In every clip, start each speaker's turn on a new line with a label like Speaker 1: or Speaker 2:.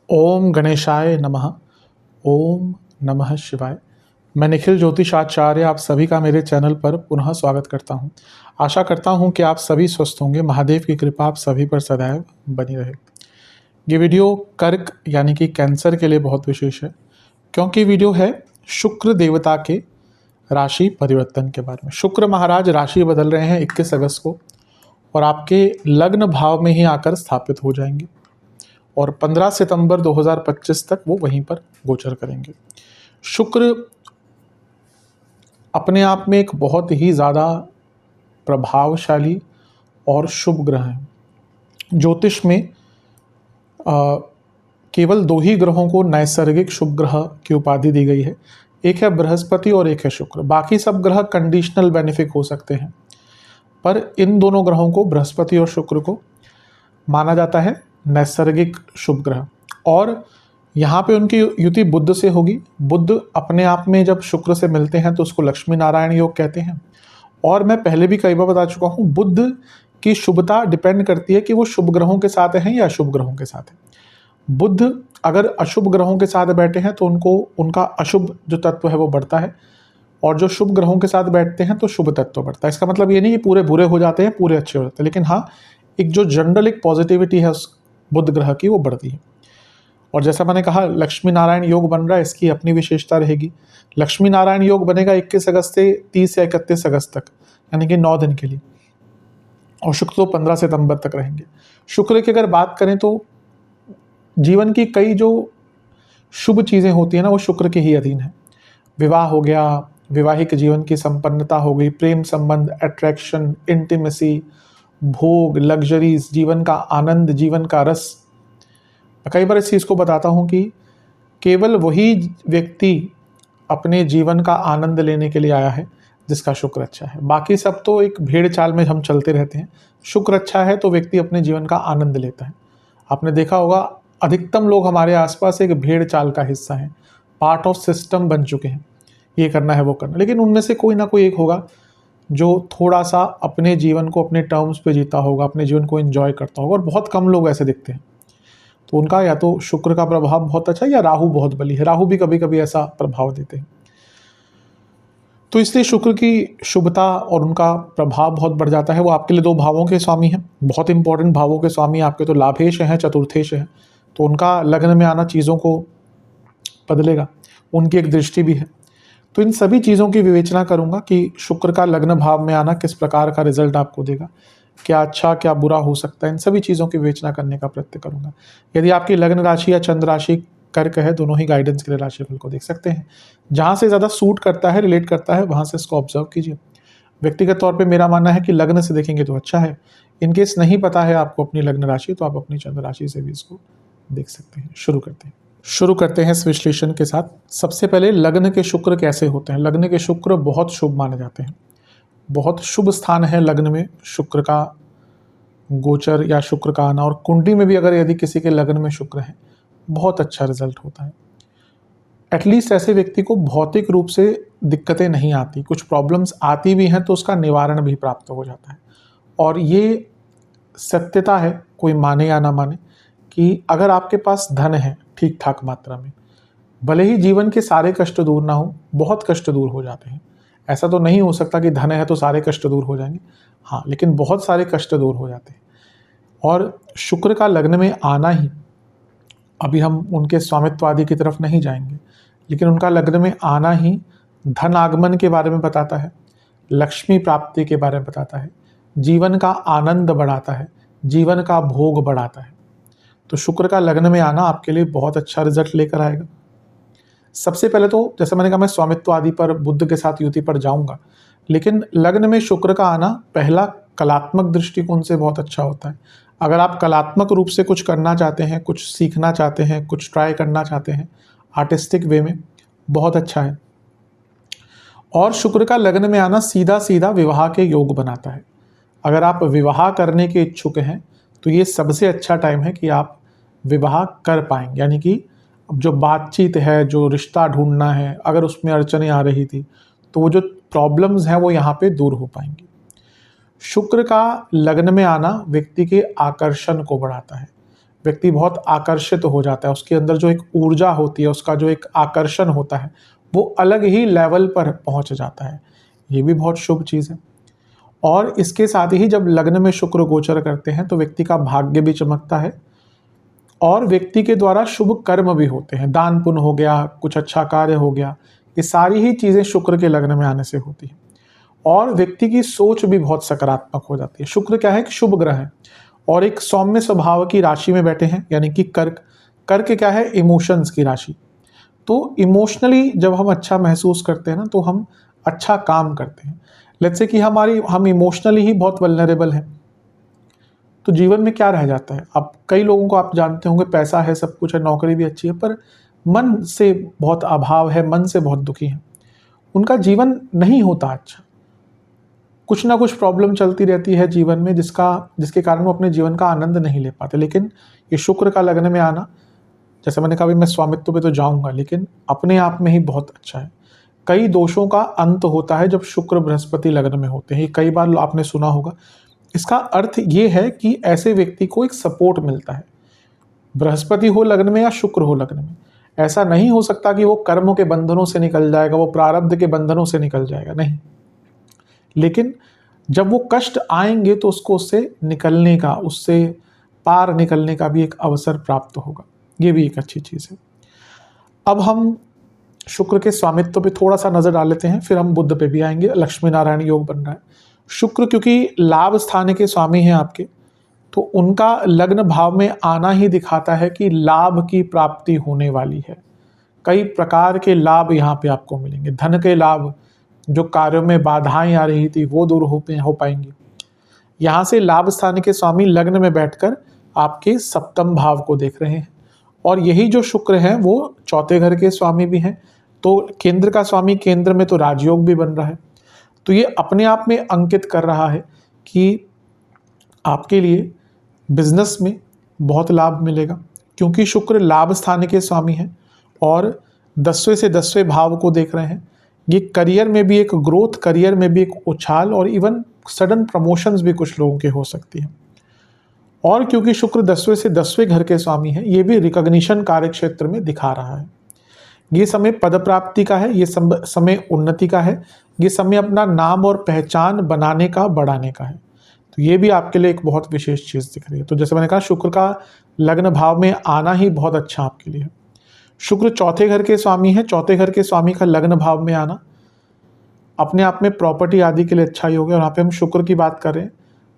Speaker 1: ओम गणेशाय नमः। ओम नमः शिवाय। मैं निखिल ज्योतिषाचार्य आप सभी का मेरे चैनल पर पुनः स्वागत करता हूं। आशा करता हूं कि आप सभी स्वस्थ होंगे। महादेव की कृपा आप सभी पर सदैव बनी रहे। ये वीडियो कर्क यानी कि कैंसर के लिए बहुत विशेष है, क्योंकि वीडियो है शुक्र देवता के राशि परिवर्तन के बारे में। शुक्र महाराज राशि बदल रहे हैं 21 अगस्त को और आपके लग्न भाव में ही आकर स्थापित हो जाएंगे और 15 सितंबर 2025 तक वो वहीं पर गोचर करेंगे। शुक्र अपने आप में एक बहुत ही ज़्यादा प्रभावशाली और शुभ ग्रह है। ज्योतिष में केवल दो ही ग्रहों को नैसर्गिक शुभ ग्रह की उपाधि दी गई है, एक है बृहस्पति और एक है शुक्र। बाकी सब ग्रह कंडीशनल बेनिफिक हो सकते हैं, पर इन दोनों ग्रहों को, बृहस्पति और शुक्र को, माना जाता है नैसर्गिक शुभ ग्रह। और यहाँ पे उनकी युति बुध से होगी। बुध अपने आप में जब शुक्र से मिलते हैं तो उसको लक्ष्मी नारायण योग कहते हैं। और मैं पहले भी कई बार बता चुका हूँ, बुध की शुभता डिपेंड करती है कि वो शुभ ग्रहों के साथ हैं या अशुभ ग्रहों के साथ हैं। बुध अगर अशुभ ग्रहों के साथ बैठे हैं तो उनका अशुभ जो तत्व है वो बढ़ता है, और जो शुभ ग्रहों के साथ बैठते हैं तो शुभ तत्व बढ़ता है। इसका मतलब ये नहीं कि पूरे बुरे हो जाते हैं, पूरे अच्छे हो जाते हैं, लेकिन हाँ, एक जो जनरल एक पॉजिटिविटी है उस बुध ग्रह की वो बढ़ती है। और जैसा मैंने कहा, लक्ष्मी नारायण योग बन रहा है, इसकी अपनी विशेषता रहेगी। लक्ष्मी नारायण योग बनेगा 21 अगस्त से 30 या 31 अगस्त तक, यानी कि 9 दिन के लिए, और शुक्र तो 15 सितंबर तक रहेंगे। शुक्र की अगर बात करें तो जीवन की कई जो शुभ चीज़ें होती हैं ना, वो शुक्र के ही अधीन है। विवाह हो गया, वैवाहिक जीवन की संपन्नता हो गई, प्रेम संबंध, अट्रैक्शन, इंटीमेसी, भोग, लग्जरीज, जीवन का आनंद, जीवन का रस। मैं कई बार इस चीज़ को बताता हूँ कि केवल वही व्यक्ति अपने जीवन का आनंद लेने के लिए आया है जिसका शुक्र अच्छा है। बाकी सब तो एक भेड़ चाल में हम चलते रहते हैं। शुक्र अच्छा है तो व्यक्ति अपने जीवन का आनंद लेता है। आपने देखा होगा, अधिकतम लोग हमारे आसपास एक भेड़ चाल का हिस्सा हैं, पार्ट ऑफ सिस्टम बन चुके हैं, ये करना है वो करना। लेकिन उनमें से कोई ना कोई एक होगा जो थोड़ा सा अपने जीवन को अपने टर्म्स पे जीता होगा, अपने जीवन को एंजॉय करता होगा, और बहुत कम लोग ऐसे दिखते हैं। तो उनका या तो शुक्र का प्रभाव बहुत अच्छा है या राहु बहुत बली है। राहु भी कभी कभी ऐसा प्रभाव देते हैं। तो इसलिए शुक्र की शुभता और उनका प्रभाव बहुत बढ़ जाता है। वो आपके लिए 2 भावों के स्वामी हैं, बहुत इंपॉर्टेंट भावों के स्वामी। आपके तो लाभेश हैं, चतुर्थेश हैं, तो उनका लग्न में आना चीज़ों को बदलेगा। उनकी एक दृष्टि भी है। तो इन सभी चीज़ों की विवेचना करूंगा कि शुक्र का लग्न भाव में आना किस प्रकार का रिजल्ट आपको देगा, क्या अच्छा क्या बुरा हो सकता है। इन सभी चीज़ों की विवेचना करने का प्रयत्न करूंगा। यदि आपकी लग्न राशि या चंद्र राशि कर्क है, दोनों ही गाइडेंस के लिए राशिफल को देख सकते हैं। जहाँ से ज़्यादा सूट करता है, रिलेट करता है, वहाँ से इसको ऑब्जर्व कीजिए। व्यक्तिगत तौर पे मेरा मानना है कि लग्न से देखेंगे तो अच्छा है। इनकेस नहीं पता है आपको अपनी लग्न राशि, तो आप अपनी चंद्र राशि से भी इसको देख सकते हैं। शुरू करते हैं इस विश्लेषण के साथ। सबसे पहले लग्न के शुक्र कैसे होते हैं। लग्न के शुक्र बहुत शुभ माने जाते हैं, बहुत शुभ स्थान है लग्न में शुक्र का गोचर या शुक्र का आना। और कुंडली में भी अगर यदि किसी के लग्न में शुक्र है, बहुत अच्छा रिजल्ट होता है। एटलीस्ट ऐसे व्यक्ति को भौतिक रूप से दिक्कतें नहीं आती, कुछ प्रॉब्लम्स आती भी हैं तो उसका निवारण भी प्राप्त हो जाता है। और ये सत्यता है, कोई माने या ना माने, कि अगर आपके पास धन है ठीक ठाक मात्रा में, भले ही जीवन के सारे कष्ट दूर ना हो, बहुत कष्ट दूर हो जाते हैं। ऐसा तो नहीं हो सकता कि धन है तो सारे कष्ट दूर हो जाएंगे, हाँ, लेकिन बहुत सारे कष्ट दूर हो जाते हैं। और शुक्र का लग्न में आना ही, अभी हम उनके स्वामित्व आदि की तरफ नहीं जाएंगे, लेकिन उनका लग्न में आना ही धन आगमन के बारे में बताता है, लक्ष्मी प्राप्ति के बारे में बताता है, जीवन का आनंद बढ़ाता है, जीवन का भोग बढ़ाता है। तो शुक्र का लग्न में आना आपके लिए बहुत अच्छा रिजल्ट लेकर आएगा। सबसे पहले तो जैसे मैंने कहा, मैं स्वामित्व आदि पर, बुद्ध के साथ युति पर जाऊंगा, लेकिन लग्न में शुक्र का आना पहला कलात्मक दृष्टिकोण से बहुत अच्छा होता है। अगर आप कलात्मक रूप से कुछ करना चाहते हैं, कुछ सीखना चाहते हैं, कुछ ट्राई करना चाहते हैं आर्टिस्टिक वे में, बहुत अच्छा है। और शुक्र का लग्न में आना सीधा सीधा विवाह के योग बनाता है। अगर आप विवाह करने के इच्छुक हैं तो ये सबसे अच्छा टाइम है कि आप विवाह कर पाएंगे। यानी कि अब जो बातचीत है, जो रिश्ता ढूंढना है, अगर उसमें अड़चनें आ रही थी तो वो जो प्रॉब्लम्स हैं वो यहाँ पे दूर हो पाएंगी। शुक्र का लग्न में आना व्यक्ति के आकर्षण को बढ़ाता है। व्यक्ति बहुत आकर्षित हो जाता है, उसके अंदर जो एक ऊर्जा होती है, उसका जो एक आकर्षण होता है, वो अलग ही लेवल पर पहुंच जाता है। ये भी बहुत शुभ चीज़ है। और इसके साथ ही जब लग्न में शुक्र गोचर करते हैं तो व्यक्ति का भाग्य भी चमकता है और व्यक्ति के द्वारा शुभ कर्म भी होते हैं। दान पुण्य हो गया, कुछ अच्छा कार्य हो गया, ये सारी ही चीज़ें शुक्र के लग्न में आने से होती हैं। और व्यक्ति की सोच भी बहुत सकारात्मक हो जाती है। शुक्र क्या है? एक शुभ ग्रह है और एक सौम्य स्वभाव की राशि में बैठे हैं, यानी कि कर्क। कर्क क्या है? इमोशंस की राशि। तो इमोशनली जब हम अच्छा महसूस करते हैं ना, तो हम अच्छा काम करते हैं। लेट्स से कि हम इमोशनली ही बहुत वल्नरेबल हैं, तो जीवन में क्या रह जाता है? अब कई लोगों को आप जानते होंगे, पैसा है, सब कुछ है, नौकरी भी अच्छी है, पर मन से बहुत अभाव है, मन से बहुत दुखी है, उनका जीवन नहीं होता अच्छा। कुछ ना कुछ प्रॉब्लम चलती रहती है जीवन में, जिसके कारण वो अपने जीवन का आनंद नहीं ले पाते। लेकिन ये शुक्र का लग्न में आना, जैसे मैंने कहा, मैं स्वामित्व पे तो जाऊंगा, लेकिन अपने आप में ही बहुत अच्छा है। कई दोषों का अंत होता है जब शुक्र बृहस्पति लग्न में होते हैं, ये कई बार आपने सुना होगा। इसका अर्थ ये है कि ऐसे व्यक्ति को एक सपोर्ट मिलता है, बृहस्पति हो लग्न में या शुक्र हो लग्न में। ऐसा नहीं हो सकता कि वो कर्मों के बंधनों से निकल जाएगा, वो प्रारब्ध के बंधनों से निकल जाएगा, नहीं। लेकिन जब वो कष्ट आएंगे तो उसको उससे निकलने का, उससे पार निकलने का भी एक अवसर प्राप्त होगा। ये भी एक अच्छी चीज़ है। अब हम शुक्र के स्वामित्व पे थोड़ा सा नजर डाल लेते हैं, फिर हम बुध पे भी आएंगे। लक्ष्मी नारायण योग बन रहा है। शुक्र क्योंकि लाभ स्थान के स्वामी हैं आपके, तो उनका लग्न भाव में आना ही दिखाता है कि लाभ की प्राप्ति होने वाली है। कई प्रकार के लाभ यहाँ पे आपको मिलेंगे। धन के लाभ, जो कार्यों में बाधाएं आ रही थी वो दूर हो पाएंगी। यहाँ से लाभ स्थान के स्वामी लग्न में बैठकर आपके सप्तम भाव को देख रहे हैं, और यही जो शुक्र हैं वो चौथे घर के स्वामी भी हैं। तो केंद्र का स्वामी, केंद्र में तो राजयोग भी बन रहा है। तो ये अपने आप में अंकित कर रहा है कि आपके लिए बिजनेस में बहुत लाभ मिलेगा, क्योंकि शुक्र लाभ स्थान के स्वामी हैं और 10वें से 10वें भाव को देख रहे हैं। ये करियर में भी एक ग्रोथ, करियर में भी एक उछाल, और इवन सडन प्रमोशंस भी कुछ लोगों के हो सकती हैं। और क्योंकि शुक्र 10वें से 10वें घर के स्वामी है, ये भी रिकॉग्निशन कार्य क्षेत्र में दिखा रहा है। ये समय पद प्राप्ति का है, ये समय उन्नति का है, ये समय अपना नाम और पहचान बनाने का, बढ़ाने का है। तो ये भी आपके लिए एक बहुत विशेष चीज़ दिख रही है। तो जैसे मैंने कहा, शुक्र का लग्न भाव में आना ही बहुत अच्छा आपके लिए है। शुक्र चौथे घर के स्वामी है, चौथे घर के स्वामी का लग्न भाव में आना अपने आप में प्रॉपर्टी आदि के लिए अच्छा ही हो गया। और यहाँ पे हम शुक्र की बात कर रहे हैं,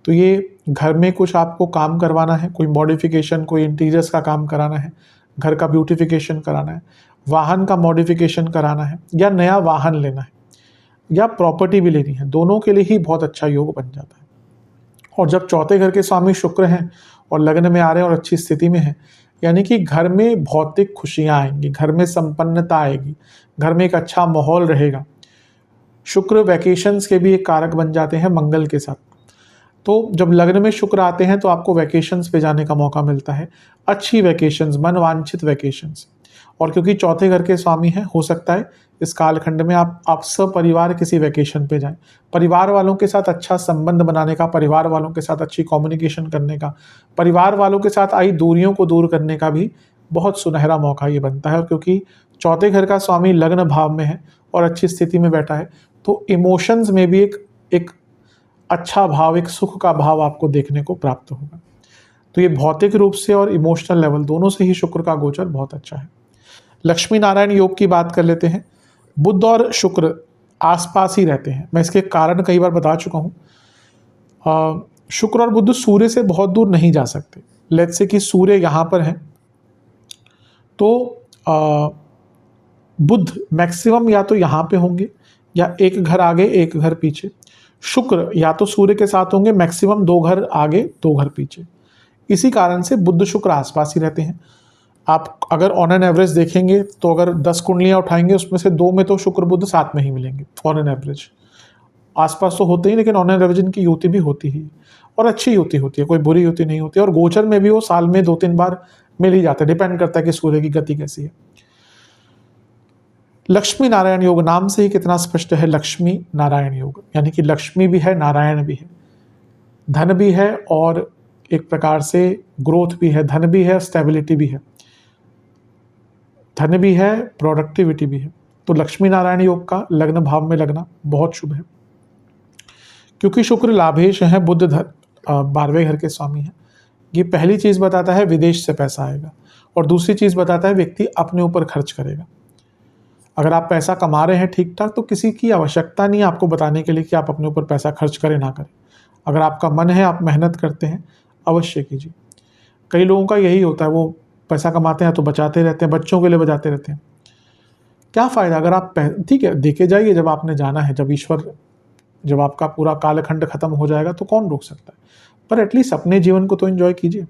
Speaker 1: तो ये घर में कुछ आपको काम करवाना है, कोई मॉडिफिकेशन, कोई इंटीरियर्स का काम कराना है, घर का ब्यूटिफिकेशन कराना है, वाहन का मॉडिफिकेशन कराना है, या नया वाहन लेना है, या प्रॉपर्टी भी लेनी है, दोनों के लिए ही बहुत अच्छा योग बन जाता है। और जब चौथे घर के स्वामी शुक्र हैं और लग्न में आ रहे हैं और अच्छी स्थिति में हैं, यानी कि घर में भौतिक खुशियाँ आएंगी, घर में संपन्नता आएगी, घर में एक अच्छा माहौल रहेगा। शुक्र वैकेशंस के भी एक कारक बन जाते हैं मंगल के साथ। तो जब लग्न में शुक्र आते हैं तो आपको वैकेशंस पे जाने का मौका मिलता है, अच्छी वैकेशंस, मनवांछित वैकेशंस। और क्योंकि चौथे घर के स्वामी हैं, हो सकता है इस कालखंड में आप सपरिवार किसी वैकेशन पे जाएं, परिवार वालों के साथ अच्छा संबंध बनाने का, परिवार वालों के साथ अच्छी कम्युनिकेशन करने का, परिवार वालों के साथ आई दूरियों को दूर करने का भी बहुत सुनहरा मौका ये बनता है। और क्योंकि चौथे घर का स्वामी लग्न भाव में है और अच्छी स्थिति में बैठा है, तो इमोशंस में भी एक अच्छा भाव, एक सुख का भाव आपको देखने को प्राप्त होगा। तो ये भौतिक रूप से और इमोशनल लेवल दोनों से ही शुक्र का गोचर बहुत अच्छा है। लक्ष्मी नारायण योग की बात कर लेते हैं। बुध और शुक्र आसपास ही रहते हैं, मैं इसके कारण कई बार बता चुका हूँ। शुक्र और बुध सूर्य से बहुत दूर नहीं जा सकते। लेट्स से कि सूर्य यहाँ पर है, तो बुध मैक्सिमम या तो यहाँ पे होंगे या एक घर आगे एक घर पीछे। शुक्र या तो सूर्य के साथ होंगे, मैक्सिमम 2 घर आगे 2 घर पीछे। इसी कारण से बुध शुक्र आसपास ही रहते हैं। आप अगर ऑन एन एवरेज देखेंगे तो अगर 10 कुंडलियाँ उठाएंगे, उसमें से 2 में तो शुक्र बुध साथ में ही मिलेंगे ऑन एन एवरेज। आसपास तो होते ही, लेकिन ऑन एन एवरेज इनकी युति भी होती ही, और अच्छी युति होती है, कोई बुरी युति नहीं होती। और गोचर में भी वो साल में 2-3 बार मिल ही जाते हैं, डिपेंड करता है कि सूर्य की गति कैसी है। लक्ष्मी नारायण योग नाम से ही कितना स्पष्ट है, लक्ष्मी नारायण योग, यानी कि लक्ष्मी भी है, नारायण भी है। धन भी है और एक प्रकार से ग्रोथ भी है, धन भी है, स्टेबिलिटी भी है, धन भी है, प्रोडक्टिविटी भी है। तो लक्ष्मी नारायण योग का लग्न भाव में लगना बहुत शुभ है, क्योंकि शुक्र लाभेश है, बुध 12वें घर के स्वामी है। ये पहली चीज़ बताता है विदेश से पैसा आएगा, और दूसरी चीज़ बताता है व्यक्ति अपने ऊपर खर्च करेगा। अगर आप पैसा कमा रहे हैं ठीक ठाक तो किसी की आवश्यकता नहीं है आपको बताने के लिए कि आप अपने ऊपर पैसा खर्च करें ना करें। अगर आपका मन है, आप मेहनत करते हैं, अवश्य कीजिए। कई लोगों का यही होता है, वो पैसा कमाते हैं तो बचाते रहते हैं, बच्चों के लिए बचाते रहते हैं। क्या फ़ायदा? अगर आप ठीक है देखे जाइए, जब आपने जाना है, जब आपका पूरा कालखंड खत्म हो जाएगा तो कौन रोक सकता है, पर एटलीस्ट अपने जीवन को तो एंजॉय कीजिए।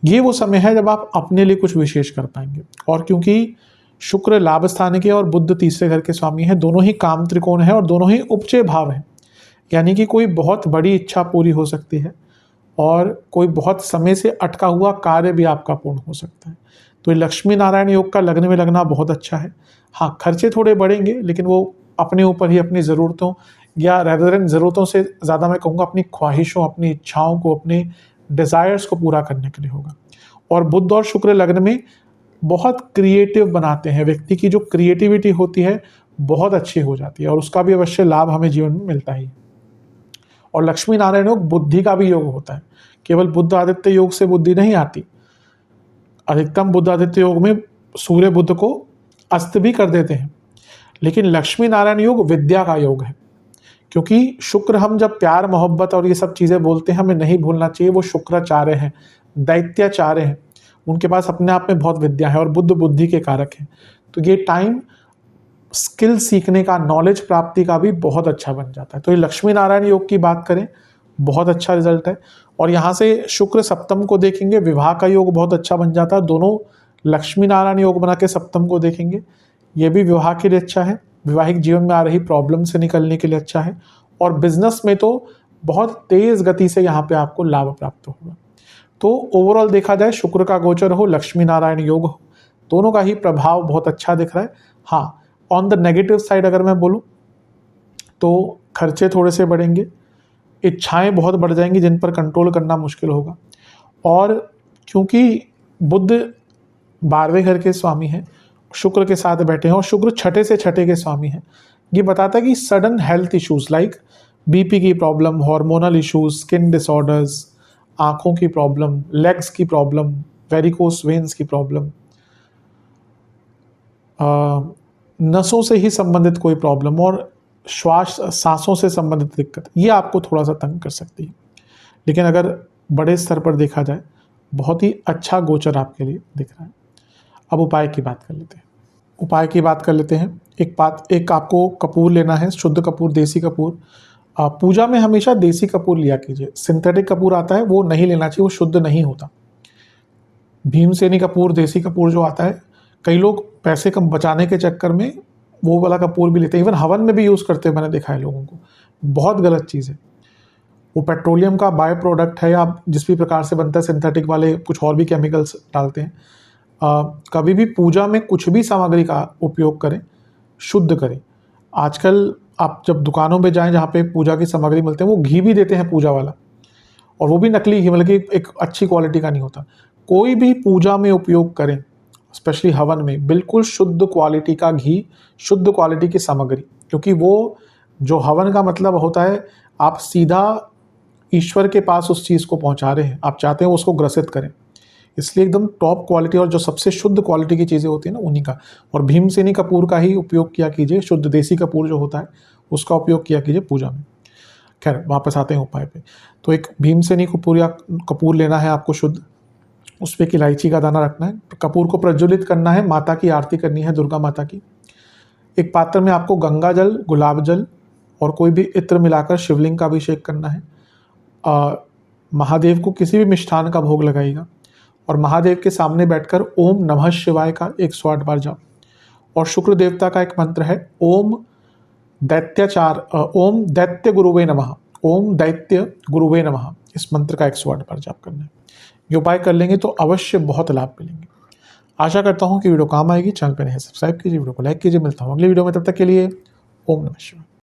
Speaker 1: ये वो समय है जब आप अपने लिए कुछ विशेष कर पाएंगे। और क्योंकि शुक्र लाभ स्थान के और बुध तीसरे घर के स्वामी हैं, दोनों ही काम त्रिकोण है और दोनों ही उपचय भाव हैं, यानी कि कोई बहुत बड़ी इच्छा पूरी हो सकती है और कोई बहुत समय से अटका हुआ कार्य भी आपका पूर्ण हो सकता है। तो ये लक्ष्मी नारायण योग का लग्न में लगना बहुत अच्छा है। हाँ, खर्चे थोड़े बढ़ेंगे, लेकिन वो अपने ऊपर ही, अपनी ज़रूरतों, या रेदर देन ज़रूरतों से ज़्यादा मैं कहूँगा अपनी ख्वाहिशों, अपनी इच्छाओं को, अपने डिज़ायर्स को पूरा करने के लिए होगा। और बुध और शुक्र लग्न में बहुत क्रिएटिव बनाते हैं, व्यक्ति की जो क्रिएटिविटी होती है बहुत अच्छी हो जाती है, और उसका भी अवश्य लाभ हमें जीवन में मिलता ही है। और लक्ष्मी नारायण योग बुद्धि का भी योग होता है। केवल बुध आदित्य योग से बुद्धि नहीं आती, अधिकतम बुध आदित्य योग में सूर्य बुध को अस्त भी कर देते हैं, लेकिन लक्ष्मी नारायण योग विद्या का योग है। क्योंकि शुक्र, हम जब प्यार मोहब्बत और ये सब चीज़ें बोलते हैं, हमें नहीं भूलना चाहिए वो शुक्राचार्य हैं, दैत्याचार्य हैं, उनके पास अपने आप में बहुत विद्या है, और बुद्ध बुद्धि के कारक हैं। तो ये टाइम स्किल सीखने का, नॉलेज प्राप्ति का भी बहुत अच्छा बन जाता है। तो ये लक्ष्मी नारायण योग की बात करें, बहुत अच्छा रिजल्ट है। और यहाँ से शुक्र सप्तम को देखेंगे, विवाह का योग बहुत अच्छा बन जाता है। दोनों लक्ष्मी नारायण योग बना के सप्तम को देखेंगे, ये भी विवाह के लिए अच्छा है, वैवाहिक जीवन में आ रही प्रॉब्लम से निकलने के लिए अच्छा है, और बिजनेस में तो बहुत तेज गति से यहाँ पे आपको लाभ प्राप्त होगा। तो ओवरऑल देखा जाए, शुक्र का गोचर हो, लक्ष्मी नारायण योग हो, दोनों का ही प्रभाव बहुत अच्छा दिख रहा है। हाँ, ऑन द नेगेटिव साइड अगर मैं बोलूँ तो खर्चे थोड़े से बढ़ेंगे, इच्छाएं बहुत बढ़ जाएंगी जिन पर कंट्रोल करना मुश्किल होगा। और क्योंकि बुध 12वें घर के स्वामी हैं, शुक्र के साथ बैठे हैं, और शुक्र छठे से छठे के स्वामी हैं, ये बताता है कि sudden health issues like BP की problem, hormonal issues, skin disorders, आँखों की प्रॉब्लम, लेग्स की प्रॉब्लम, वेरिकोस वेन्स की प्रॉब्लम, नसों से ही संबंधित कोई प्रॉब्लम, और सांसों से संबंधित दिक्कत, ये आपको थोड़ा सा तंग कर सकती है। लेकिन अगर बड़े स्तर पर देखा जाए, बहुत ही अच्छा गोचर आपके लिए दिख रहा है। अब उपाय की बात कर लेते हैं। एक आपको कपूर लेना है, शुद्ध कपूर, देसी कपूर। पूजा में हमेशा देसी कपूर लिया कीजिए, सिंथेटिक कपूर आता है वो नहीं लेना चाहिए, वो शुद्ध नहीं होता। भीमसेनी कपूर, देसी कपूर जो आता है, कई लोग पैसे कम बचाने के चक्कर में वो वाला कपूर भी लेते हैं, इवन हवन में भी यूज़ करते हैं, मैंने देखा है लोगों को। बहुत गलत चीज़ है, वो पेट्रोलियम का बाय प्रोडक्ट है, या जिस भी प्रकार से बनता है, सिंथेटिक वाले कुछ और भी केमिकल्स डालते हैं। कभी भी पूजा में कुछ भी सामग्री का उपयोग करें, शुद्ध करें। आजकल आप जब दुकानों में जाएं जहाँ पे पूजा की सामग्री मिलते हैं, वो घी भी देते हैं पूजा वाला, और वो भी नकली घी, मतलब कि एक अच्छी क्वालिटी का नहीं होता। कोई भी पूजा में उपयोग करें, स्पेशली हवन में, बिल्कुल शुद्ध क्वालिटी का घी, शुद्ध क्वालिटी की सामग्री, क्योंकि वो जो हवन का मतलब होता है, आप सीधा ईश्वर के पास उस चीज़ को पहुंचा रहे हैं, आप चाहते हैं उसको ग्रसित करें, इसलिए एकदम टॉप क्वालिटी और जो सबसे शुद्ध क्वालिटी की चीज़ें होती हैं ना, उन्हीं का। और भीमसेनी कपूर का ही उपयोग किया कीजिए, शुद्ध देसी कपूर जो होता है उसका उपयोग किया कीजिए पूजा में। खैर, वापस आते हैं उपाय पे। तो एक भीमसेनी कपूर या कपूर लेना है आपको शुद्ध, उस पर एक इलायची का दाना रखना है, कपूर को प्रज्वलित करना है, माता की आरती करनी है, दुर्गा माता की। एक पात्र में आपको गंगा जल, गुलाब जल और कोई भी इत्र मिलाकर शिवलिंग का अभिषेक करना है। महादेव को किसी भी मिष्ठान का भोग लगाइएगा, और महादेव के सामने बैठकर ओम नमः शिवाय का 108 बार जाप। और शुक्र देवता का एक मंत्र है, ओम दैत्य गुरुवे नमः, ओम दैत्य गुरुवे नमः, इस मंत्र का 108 बार जाप करना है। ये उपाय कर लेंगे तो अवश्य बहुत लाभ मिलेंगे। आशा करता हूँ कि वीडियो काम आएगी। चैनल पर नहीं सब्सक्राइब कीजिए, वीडियो को लाइक कीजिए। मिलता हूँ अगली वीडियो में, तब तक के लिए ओम नमः शिवाय।